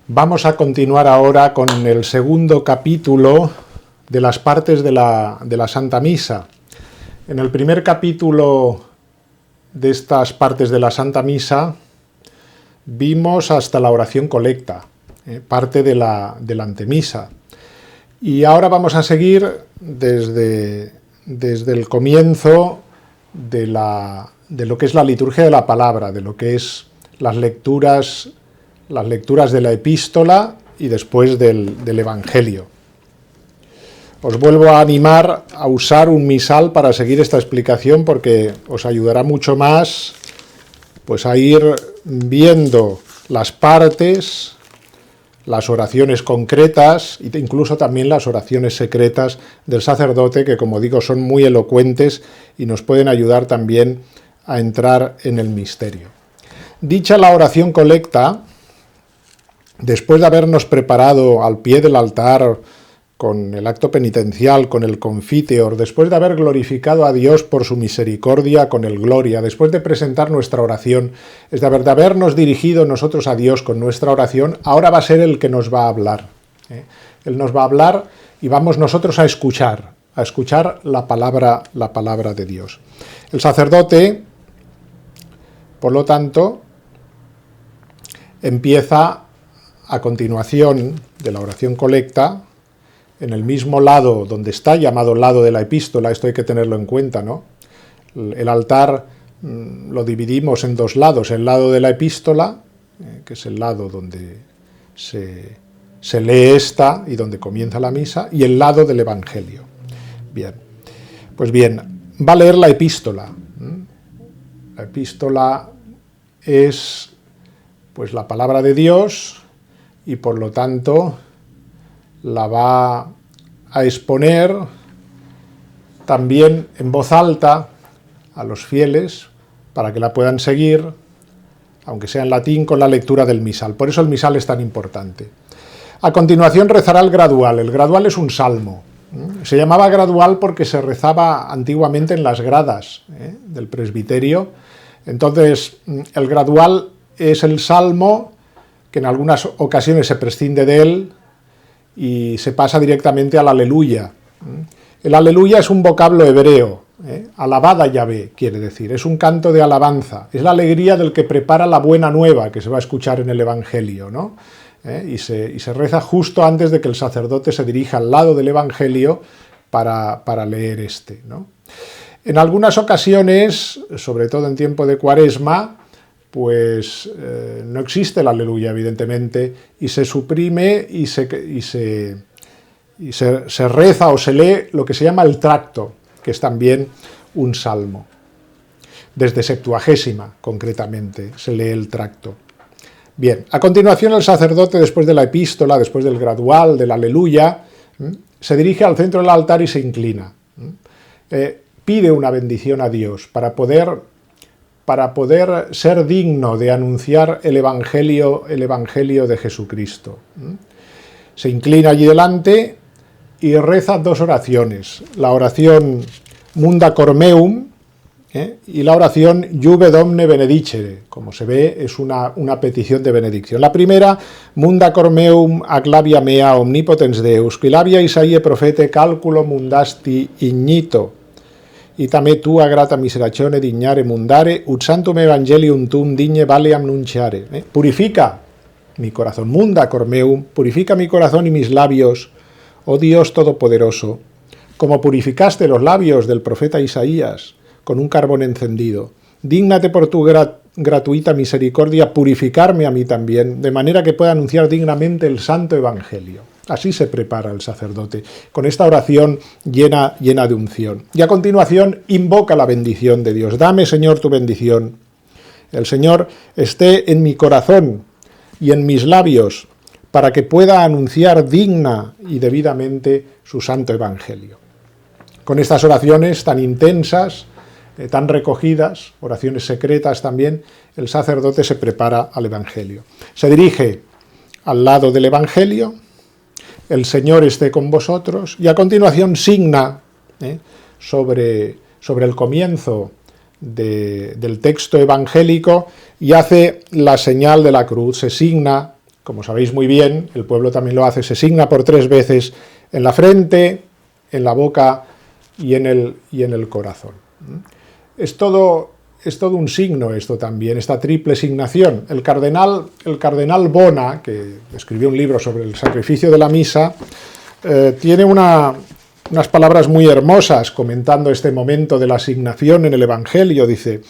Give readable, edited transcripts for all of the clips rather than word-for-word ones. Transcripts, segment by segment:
Vamos a continuar ahora con el segundo capítulo de las partes de la Santa Misa. En el primer capítulo de estas partes de la Santa Misa vimos hasta la oración colecta, parte de la antemisa. Y ahora vamos a seguir desde el comienzo de lo que es la liturgia de la palabra, de lo que es las lecturas de la epístola y después del Evangelio. Os vuelvo a animar a usar un misal para seguir esta explicación porque os ayudará mucho más pues, a ir viendo las partes, las oraciones concretas e incluso también las oraciones secretas del sacerdote que, como digo, son muy elocuentes y nos pueden ayudar también a entrar en el misterio. Dicha la oración colecta, después de habernos preparado al pie del altar con el acto penitencial, con el confiteor, después de haber glorificado a Dios por su misericordia con el gloria, después de presentar nuestra oración, es de habernos dirigido nosotros a Dios con nuestra oración, ahora va a ser el que nos va a hablar. Él nos va a hablar y vamos nosotros a escuchar la palabra de Dios. El sacerdote, por lo tanto, empieza a continuación de la oración colecta, en el mismo lado donde está, llamado lado de la epístola, esto hay que tenerlo en cuenta, ¿no? El altar lo dividimos en dos lados, el lado de la epístola, que es el lado donde se lee esta y donde comienza la misa, y el lado del Evangelio. Bien, pues bien, va a leer la epístola. La epístola es pues la palabra de Dios, y por lo tanto la va a exponer también en voz alta a los fieles para que la puedan seguir, aunque sea en latín, con la lectura del misal. Por eso el misal es tan importante. A continuación rezará el gradual. El gradual es un salmo. Se llamaba gradual porque se rezaba antiguamente en las gradas del presbiterio. Entonces, el gradual es el salmo que en algunas ocasiones se prescinde de él y se pasa directamente al aleluya. El aleluya es un vocablo hebreo, alabad a Yahvé, quiere decir, es un canto de alabanza, es la alegría del que prepara la buena nueva que se va a escuchar en el Evangelio, ¿no? Y se reza justo antes de que el sacerdote se dirija al lado del Evangelio para leer este, ¿no? En algunas ocasiones, sobre todo en tiempo de Cuaresma, pues no existe el aleluya, evidentemente, y se suprime y se reza o se lee lo que se llama el tracto, que es también un salmo. Desde Septuagésima, concretamente, se lee el tracto. Bien, a continuación el sacerdote, después de la epístola, después del gradual, del aleluya, se dirige al centro del altar y se inclina. Pide una bendición a Dios para poder ser digno de anunciar el Evangelio de Jesucristo. Se inclina allí delante y reza dos oraciones, la oración Munda Cor Meum y la oración Iuve Domine Benedicere. Como se ve, es una petición de benedicción. La primera, Munda Cor Meum ac labia mea omnipotens Deus, qui labia Isaie profete calculo mundasti ignito, itame tua grata miserazione dignare mundare, ut santum evangelium tum digne valeam nunciare. Purifica mi corazón, Munda Cor Meum, purifica mi corazón y mis labios, oh Dios Todopoderoso, como purificaste los labios del profeta Isaías con un carbón encendido. Dígnate por tu gratuita misericordia purificarme a mí también, de manera que pueda anunciar dignamente el santo evangelio. Así se prepara el sacerdote, con esta oración llena de unción. Y a continuación invoca la bendición de Dios. Dame, Señor, tu bendición. El Señor esté en mi corazón, y en mis labios, para que pueda anunciar digna y debidamente su santo evangelio. Con estas oraciones tan intensas, tan recogidas, oraciones secretas también, el sacerdote se prepara al evangelio. Se dirige al lado del evangelio, el Señor esté con vosotros, y a continuación signa sobre el comienzo del texto evangélico y hace la señal de la cruz. Se signa, como sabéis muy bien, el pueblo también lo hace, se signa por 3 veces en la frente, en la boca y en el corazón. Es todo un signo esto también, esta triple signación. El cardenal Bona, que escribió un libro sobre el sacrificio de la misa, tiene unas palabras muy hermosas comentando este momento de la asignación en el Evangelio. Dice: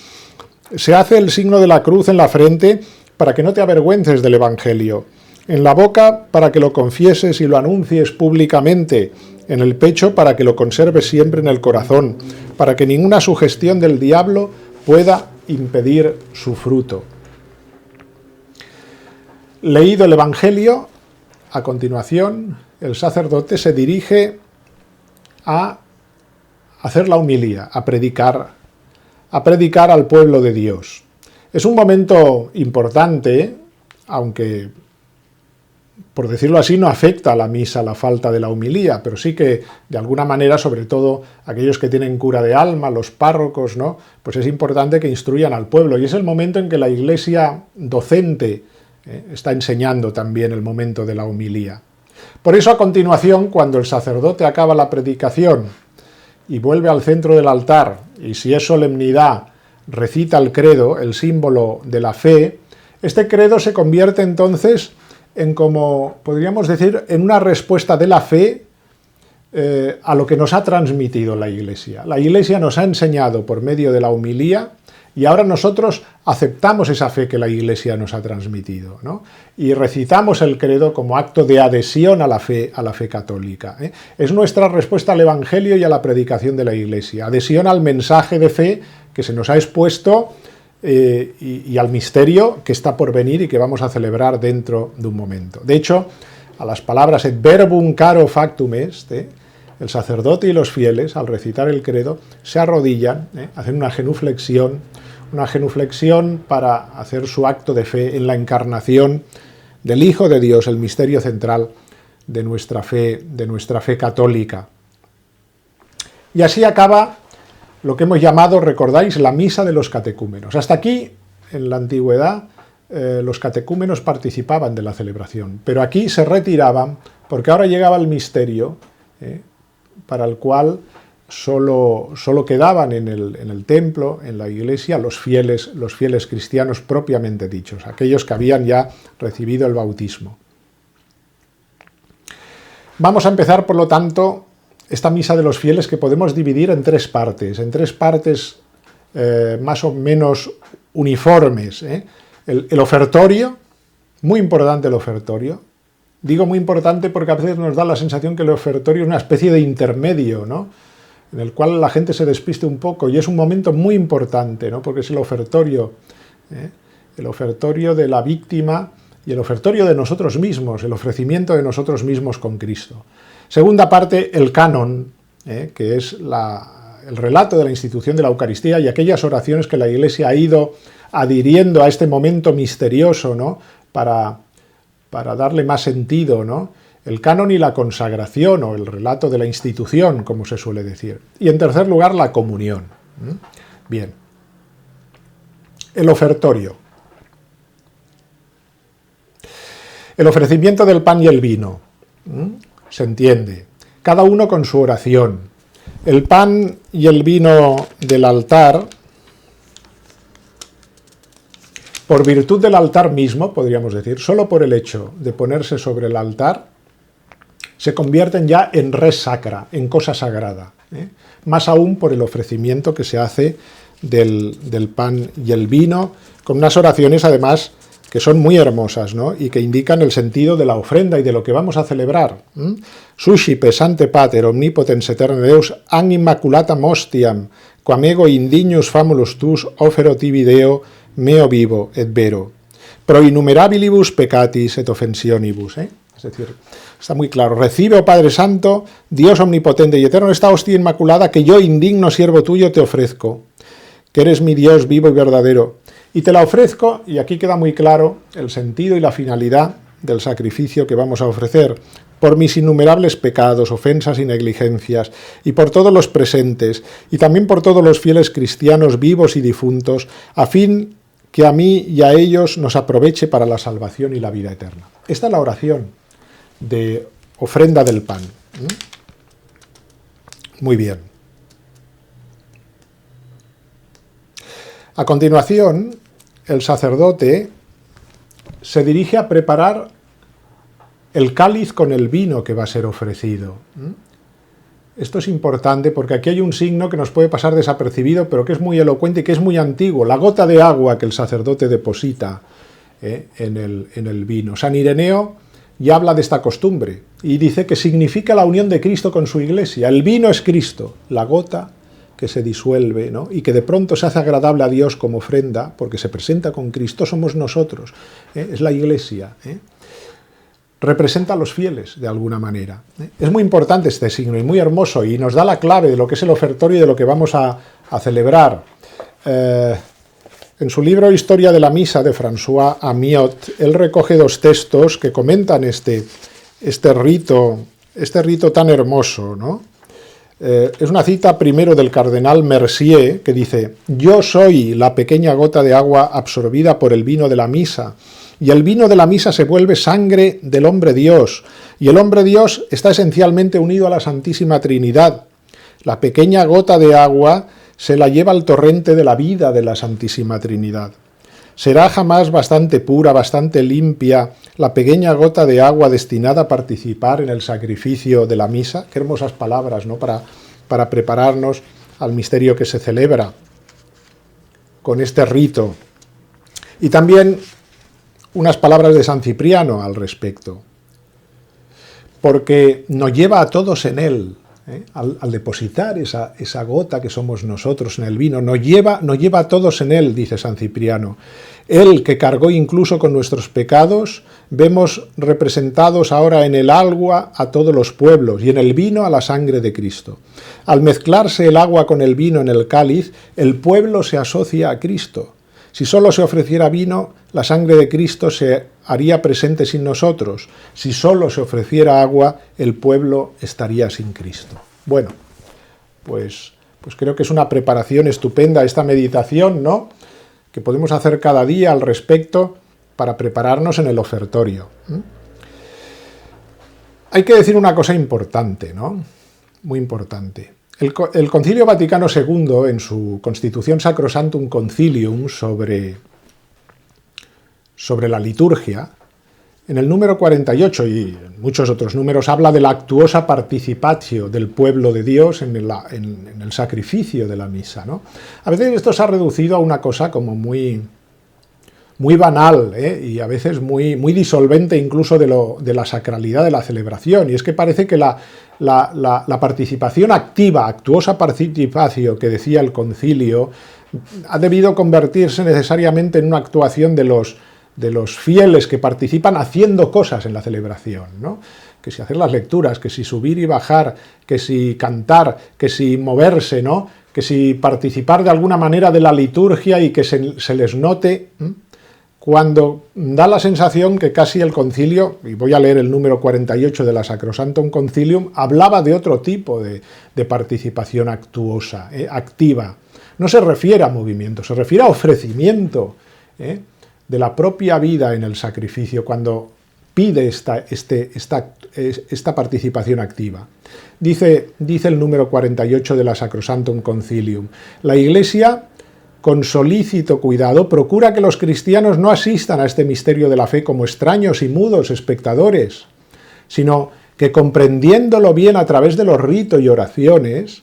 se hace el signo de la cruz en la frente para que no te avergüences del Evangelio, en la boca para que lo confieses y lo anuncies públicamente, en el pecho para que lo conserves siempre en el corazón, para que ninguna sugestión del diablo pueda impedir su fruto. Leído el Evangelio, a continuación el sacerdote se dirige a hacer la homilía, a predicar al pueblo de Dios. Es un momento importante, aunque, por decirlo así, no afecta a la misa la falta de la homilía, pero sí que, de alguna manera, sobre todo aquellos que tienen cura de alma, los párrocos, ¿no?, pues es importante que instruyan al pueblo, y es el momento en que la Iglesia docente está enseñando también el momento de la homilía. Por eso, a continuación, cuando el sacerdote acaba la predicación y vuelve al centro del altar, y si es solemnidad, recita el credo, el símbolo de la fe, este credo se convierte entonces en, como podríamos decir, en una respuesta de la fe a lo que nos ha transmitido la Iglesia. La Iglesia nos ha enseñado por medio de la homilía, y ahora nosotros aceptamos esa fe que la Iglesia nos ha transmitido, ¿no?, y recitamos el credo como acto de adhesión a la fe católica. Es nuestra respuesta al Evangelio y a la predicación de la Iglesia, adhesión al mensaje de fe que se nos ha expuesto y al misterio que está por venir y que vamos a celebrar dentro de un momento. De hecho, a las palabras et verbum caro factum est, el sacerdote y los fieles, al recitar el credo, se arrodillan, hacen una genuflexión para hacer su acto de fe en la encarnación del Hijo de Dios, el misterio central de nuestra fe católica. Y así acaba lo que hemos llamado, recordáis, la misa de los catecúmenos. Hasta aquí, en la antigüedad, los catecúmenos participaban de la celebración, pero aquí se retiraban porque ahora llegaba el misterio, para el cual solo quedaban en el templo, en la iglesia, los fieles cristianos propiamente dichos, aquellos que habían ya recibido el bautismo. Vamos a empezar, por lo tanto, esta misa de los fieles, que podemos dividir en 3 partes, más o menos uniformes. El ofertorio, muy importante el ofertorio. Digo muy importante porque a veces nos da la sensación que el ofertorio es una especie de intermedio, ¿no?, en el cual la gente se despiste un poco, y es un momento muy importante, ¿no?, porque es el ofertorio de la víctima y el ofertorio de nosotros mismos, el ofrecimiento de nosotros mismos con Cristo. Segunda parte, el canon, que es el relato de la institución de la Eucaristía y aquellas oraciones que la Iglesia ha ido adhiriendo a este momento misterioso, ¿no?, para darle más sentido, ¿no?, el canon y la consagración, o el relato de la institución, como se suele decir. Y en tercer lugar, la comunión. Bien. El ofertorio. El ofrecimiento del pan y el vino. Se entiende. Cada uno con su oración. El pan y el vino del altar, por virtud del altar mismo, podríamos decir, solo por el hecho de ponerse sobre el altar, se convierten ya en res sacra, en cosa sagrada. Más aún por el ofrecimiento que se hace del pan y el vino, con unas oraciones además que son muy hermosas, ¿no?, y que indican el sentido de la ofrenda y de lo que vamos a celebrar. Suscipe sante pater omnipotens eterne Deus an immaculatam hostiam, quam ego indignus famulus tus ofero tibi Deo meo vivo et vero. pro innumerabilibus peccatis et offensionibus. Es decir, está muy claro. Recibe, oh Padre Santo, Dios omnipotente y eterno, esta hostia inmaculada que yo, indigno siervo tuyo, te ofrezco, que eres mi Dios vivo y verdadero. Y te la ofrezco, y aquí queda muy claro el sentido y la finalidad del sacrificio que vamos a ofrecer, por mis innumerables pecados, ofensas y negligencias, y por todos los presentes, y también por todos los fieles cristianos vivos y difuntos, a fin que a mí y a ellos nos aproveche para la salvación y la vida eterna. Esta es la oración de ofrenda del pan. Muy bien. A continuación, el sacerdote se dirige a preparar el cáliz con el vino que va a ser ofrecido. Esto es importante porque aquí hay un signo que nos puede pasar desapercibido, pero que es muy elocuente y que es muy antiguo, la gota de agua que el sacerdote deposita en el vino. San Ireneo ya habla de esta costumbre y dice que significa la unión de Cristo con su iglesia. El vino es Cristo, la gota que se disuelve, ¿no? Y que de pronto se hace agradable a Dios como ofrenda, porque se presenta con Cristo, somos nosotros, es la iglesia, representa a los fieles de alguna manera. Es muy importante este signo y muy hermoso y nos da la clave de lo que es el ofertorio y de lo que vamos a celebrar. En su libro Historia de la Misa de François Amiot, él recoge dos textos que comentan este rito tan hermoso, ¿no? Es una cita primero del cardenal Mercier, que dice: yo soy la pequeña gota de agua absorbida por el vino de la misa, y el vino de la misa se vuelve sangre del hombre Dios, y el hombre Dios está esencialmente unido a la Santísima Trinidad. La pequeña gota de agua se la lleva al torrente de la vida de la Santísima Trinidad. ¿Será jamás bastante pura, bastante limpia, la pequeña gota de agua destinada a participar en el sacrificio de la misa? Qué hermosas palabras, ¿no? Para prepararnos al misterio que se celebra con este rito. Y también unas palabras de San Cipriano al respecto, porque nos lleva a todos en él, al depositar esa gota que somos nosotros en el vino, nos lleva a todos en él, dice San Cipriano. Él, que cargó incluso con nuestros pecados, vemos representados ahora en el agua a todos los pueblos y en el vino a la sangre de Cristo. Al mezclarse el agua con el vino en el cáliz, el pueblo se asocia a Cristo. Si solo se ofreciera vino, la sangre de Cristo se haría presente sin nosotros. Si solo se ofreciera agua, el pueblo estaría sin Cristo. Bueno, pues creo que es una preparación estupenda esta meditación, ¿no?, que podemos hacer cada día al respecto para prepararnos en el ofertorio. Hay que decir una cosa importante, ¿no?, muy importante. El Concilio Vaticano II, en su Constitución Sacrosanctum Concilium sobre la liturgia, en el número 48 y en muchos otros números, habla de la actuosa participatio del pueblo de Dios en el sacrificio de la misa, ¿no? A veces esto se ha reducido a una cosa como muy banal, y a veces muy disolvente incluso de la sacralidad de la celebración, y es que parece que la participación activa, actuosa participatio, que decía el concilio, ha debido convertirse necesariamente en una actuación de los fieles que participan haciendo cosas en la celebración, ¿no? Que si hacer las lecturas, que si subir y bajar, que si cantar, que si moverse, ¿no?, que si participar de alguna manera de la liturgia y que se les note, cuando da la sensación que casi el concilio, y voy a leer el número 48 de la Sacrosanctum Concilium, hablaba de otro tipo de participación actuosa, activa. No se refiere a movimiento, se refiere a ofrecimiento de la propia vida en el sacrificio, cuando pide esta participación activa. Dice el número 48 de la Sacrosanctum Concilium: la Iglesia, con solícito cuidado, procura que los cristianos no asistan a este misterio de la fe como extraños y mudos espectadores, sino que, comprendiéndolo bien a través de los ritos y oraciones,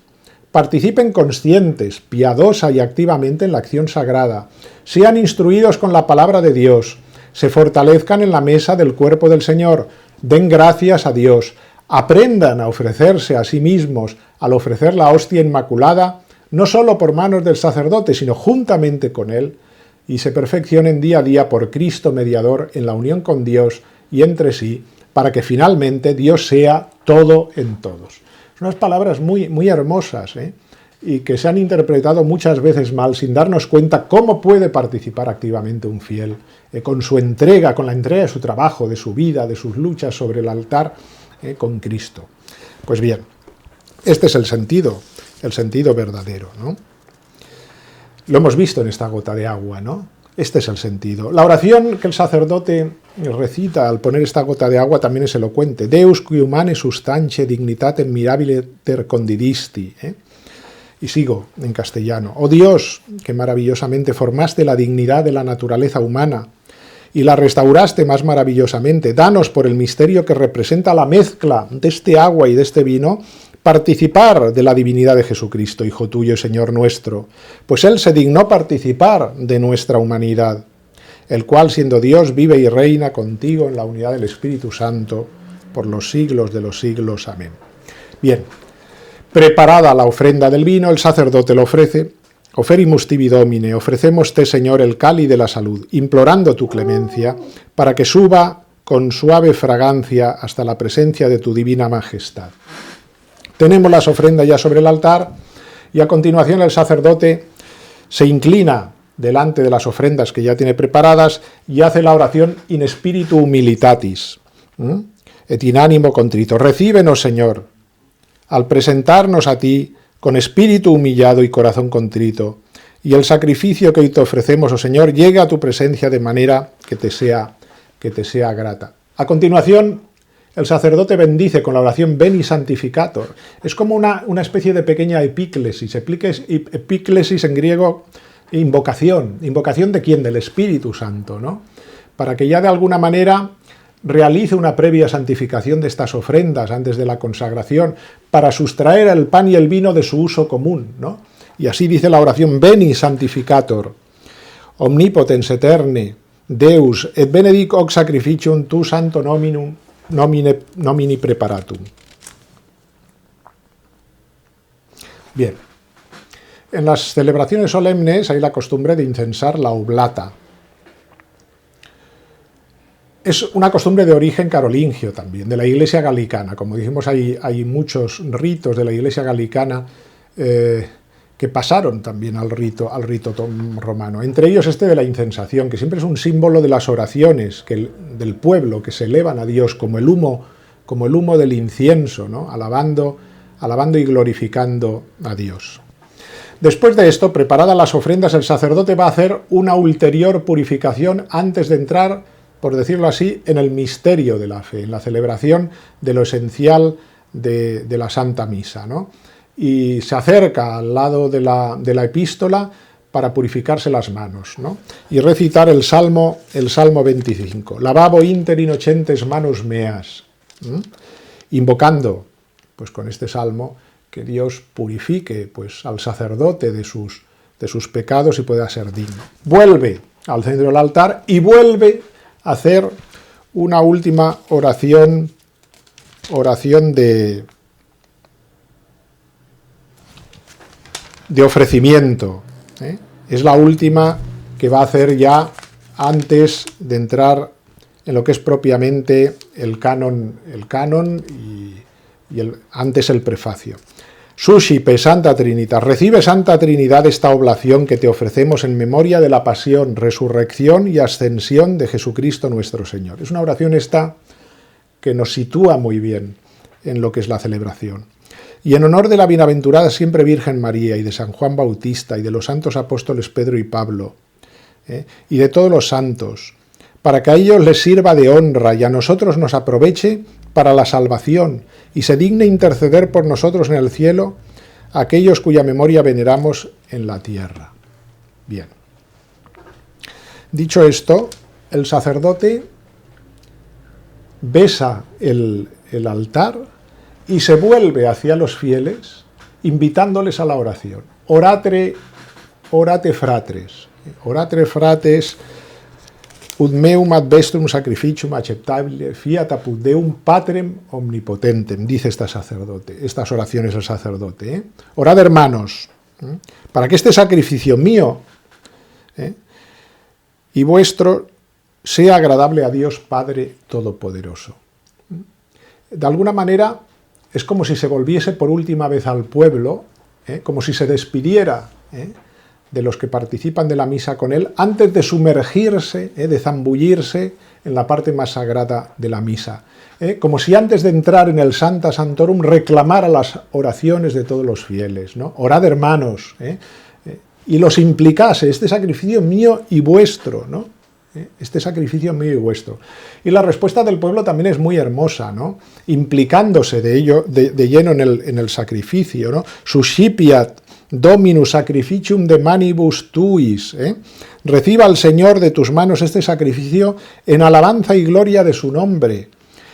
participen conscientes, piadosa y activamente en la acción sagrada, sean instruidos con la palabra de Dios, se fortalezcan en la mesa del cuerpo del Señor, den gracias a Dios, aprendan a ofrecerse a sí mismos al ofrecer la hostia inmaculada, no solo por manos del sacerdote, sino juntamente con él, y se perfeccionen día a día por Cristo mediador en la unión con Dios y entre sí, para que finalmente Dios sea todo en todos. Son unas palabras muy, muy hermosas, y que se han interpretado muchas veces mal sin darnos cuenta cómo puede participar activamente un fiel con su entrega, con la entrega de su trabajo, de su vida, de sus luchas sobre el altar con Cristo. Pues bien, este es el sentido verdadero, ¿no? Lo hemos visto en esta gota de agua, ¿no? Este es el sentido. La oración que el sacerdote recita al poner esta gota de agua también es elocuente. Deus qui humane substantiae dignitatem mirabile ter condidisti. Y sigo en castellano. Oh Dios, que maravillosamente formaste la dignidad de la naturaleza humana y la restauraste más maravillosamente, danos por el misterio que representa la mezcla de este agua y de este vino, participar de la divinidad de Jesucristo, Hijo tuyo y Señor nuestro, pues Él se dignó participar de nuestra humanidad, el cual, siendo Dios, vive y reina contigo en la unidad del Espíritu Santo, por los siglos de los siglos. Amén. Bien, preparada la ofrenda del vino, el sacerdote lo ofrece. Oferimus tibi Domine, ofrecémoste, Señor, el cáliz de la salud, implorando tu clemencia, para que suba con suave fragancia hasta la presencia de tu divina majestad. Tenemos las ofrendas ya sobre el altar, y a continuación el sacerdote se inclina delante de las ofrendas que ya tiene preparadas y hace la oración in spiritu humilitatis, et in animo contrito. Recíbenos, Señor, al presentarnos a ti con espíritu humillado y corazón contrito, y el sacrificio que hoy te ofrecemos, oh Señor, llegue a tu presencia de manera que te sea grata. A continuación, el sacerdote bendice con la oración Veni Sanctificator. Es como una especie de pequeña epíclesis. Epíclesis en griego, invocación. ¿Invocación de quién? Del Espíritu Santo, ¿no? Para que ya de alguna manera realice una previa santificación de estas ofrendas antes de la consagración, para sustraer el pan y el vino de su uso común, ¿no? Y así dice la oración Veni Sanctificator, omnipotens eterne, Deus, et benedic hoc sacrificium tu santo nomini preparatum. Bien, en las celebraciones solemnes hay la costumbre de incensar la oblata. Es una costumbre de origen carolingio también, de la Iglesia galicana. Como dijimos, hay muchos ritos de la Iglesia galicana que pasaron también al rito romano. Entre ellos este de la incensación, que siempre es un símbolo de las oraciones del pueblo que se elevan a Dios como el humo del incienso, ¿no? alabando y glorificando a Dios. Después de esto, preparadas las ofrendas, el sacerdote va a hacer una ulterior purificación antes de entrar, por decirlo así, en el misterio de la fe, en la celebración de lo esencial de la Santa Misa, ¿no? Y se acerca al lado de la epístola para purificarse las manos, ¿no? Y recitar el Salmo 25. Lavabo inter innocentes manos meas, invocando, pues con este salmo, que Dios purifique, pues, al sacerdote de sus pecados y pueda ser digno. Vuelve al centro del altar y vuelve hacer una última oración de ofrecimiento. Es la última que va a hacer ya antes de entrar en lo que es propiamente el canon y antes el prefacio. Suscipe Santa Trinitas, recibe Santa Trinidad esta oblación que te ofrecemos en memoria de la pasión, resurrección y ascensión de Jesucristo nuestro Señor. Es una oración esta que nos sitúa muy bien en lo que es la celebración. Y en honor de la bienaventurada siempre Virgen María y de San Juan Bautista y de los santos apóstoles Pedro y Pablo, y de todos los santos, para que a ellos les sirva de honra y a nosotros nos aproveche para la salvación y se digne interceder por nosotros en el cielo a aquellos cuya memoria veneramos en la tierra. Bien. Dicho esto, el sacerdote besa el altar y se vuelve hacia los fieles, invitándoles a la oración. Orate fratres. Orate fratres, ut meum ad vestrum sacrificium acceptabile fiat apud Deum Patrem omnipotentem, dice estas oraciones el sacerdote. Orad, hermanos, para que este sacrificio mío y vuestro sea agradable a Dios Padre Todopoderoso. De alguna manera es como si se volviese por última vez al pueblo, como si se despidiera de los que participan de la misa con él, antes de sumergirse, de zambullirse en la parte más sagrada de la misa. Como si antes de entrar en el Sancta Sanctorum reclamara las oraciones de todos los fieles, ¿no? Orad, hermanos, y los implicase, este sacrificio mío y vuestro, ¿no? Este sacrificio mío y vuestro. Y la respuesta del pueblo también es muy hermosa, ¿no? Implicándose de ello, de lleno en el sacrificio, ¿no? Suscipiat Dominus sacrificium de manibus tuis, reciba al Señor de tus manos este sacrificio en alabanza y gloria de su nombre,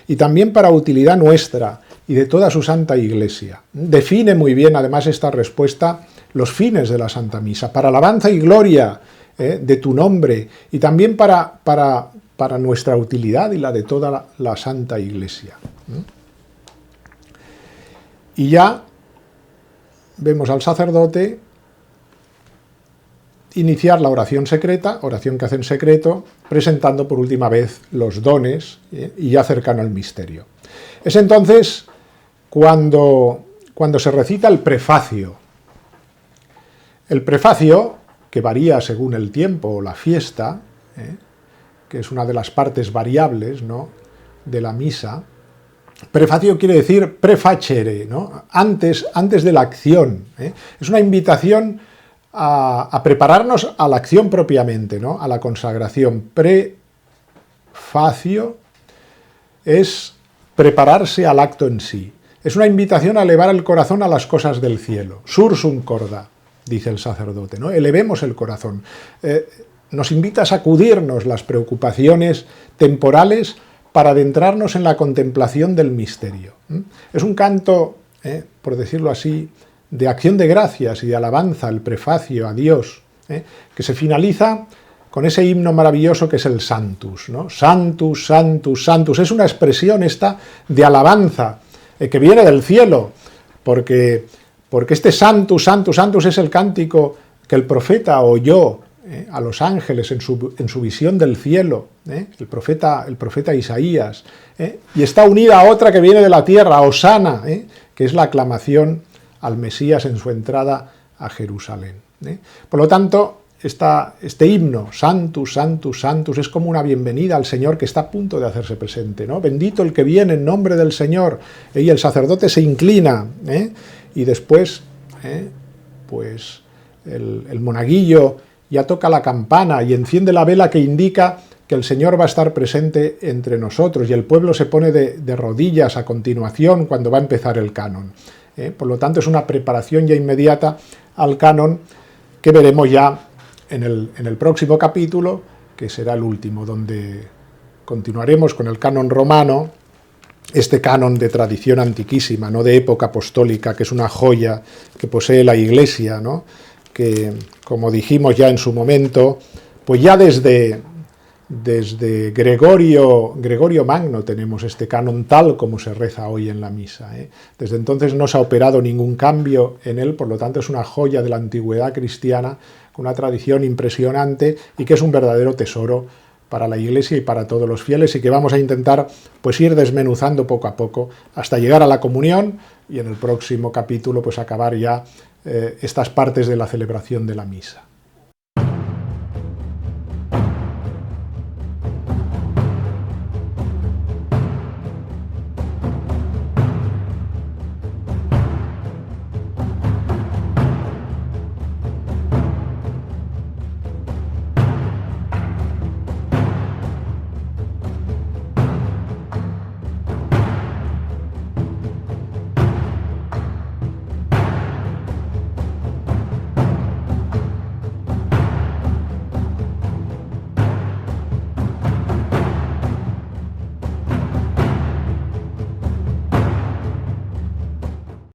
y también para utilidad nuestra y de toda su Santa Iglesia. Define muy bien, además, esta respuesta los fines de la Santa Misa, para alabanza y gloria de tu nombre, y también para nuestra utilidad y la de toda la Santa Iglesia. Y ya vemos al sacerdote iniciar la oración secreta, oración que hace en secreto, presentando por última vez los dones y ya cercano al misterio. Es entonces cuando se recita el prefacio. El prefacio, que varía según el tiempo o la fiesta, que es una de las partes variables, ¿no?, de la misa. Prefacio quiere decir prefacere, ¿no?, antes de la acción. Es una invitación a prepararnos a la acción propiamente, ¿no?, a la consagración. Prefacio es prepararse al acto en sí. Es una invitación a elevar el corazón a las cosas del cielo. Sursum corda, dice el sacerdote, ¿no? Elevemos el corazón. Nos invita a sacudirnos las preocupaciones temporales para adentrarnos en la contemplación del misterio. Es un canto, por decirlo así, de acción de gracias y de alabanza, el prefacio a Dios, que se finaliza con ese himno maravilloso que es el Sanctus, ¿no? Sanctus, Sanctus, Sanctus. Es una expresión esta de alabanza que viene del cielo, porque este Sanctus, Sanctus, Sanctus es el cántico que el profeta oyó a los ángeles en su visión del cielo, el profeta Isaías, y está unida a otra que viene de la tierra, Hosana, que es la aclamación al Mesías en su entrada a Jerusalén. Por lo tanto, este himno, Sanctus, Sanctus, Sanctus, es como una bienvenida al Señor que está a punto de hacerse presente, ¿no? Bendito el que viene en nombre del Señor. Y el sacerdote se inclina, y después, pues el monaguillo ya toca la campana y enciende la vela que indica que el Señor va a estar presente entre nosotros, y el pueblo se pone de rodillas a continuación cuando va a empezar el canon. Por lo tanto, es una preparación ya inmediata al canon que veremos ya en el próximo capítulo, que será el último, donde continuaremos con el canon romano, este canon de tradición antiquísima, no de época apostólica, que es una joya que posee la Iglesia, ¿no?, que, como dijimos ya en su momento, pues ya desde Gregorio Magno tenemos este canon tal como se reza hoy en la misa. Desde entonces no se ha operado ningún cambio en él, por lo tanto es una joya de la antigüedad cristiana, con una tradición impresionante y que es un verdadero tesoro para la Iglesia y para todos los fieles, y que vamos a intentar pues ir desmenuzando poco a poco hasta llegar a la comunión, y en el próximo capítulo pues acabar ya estas partes de la celebración de la misa.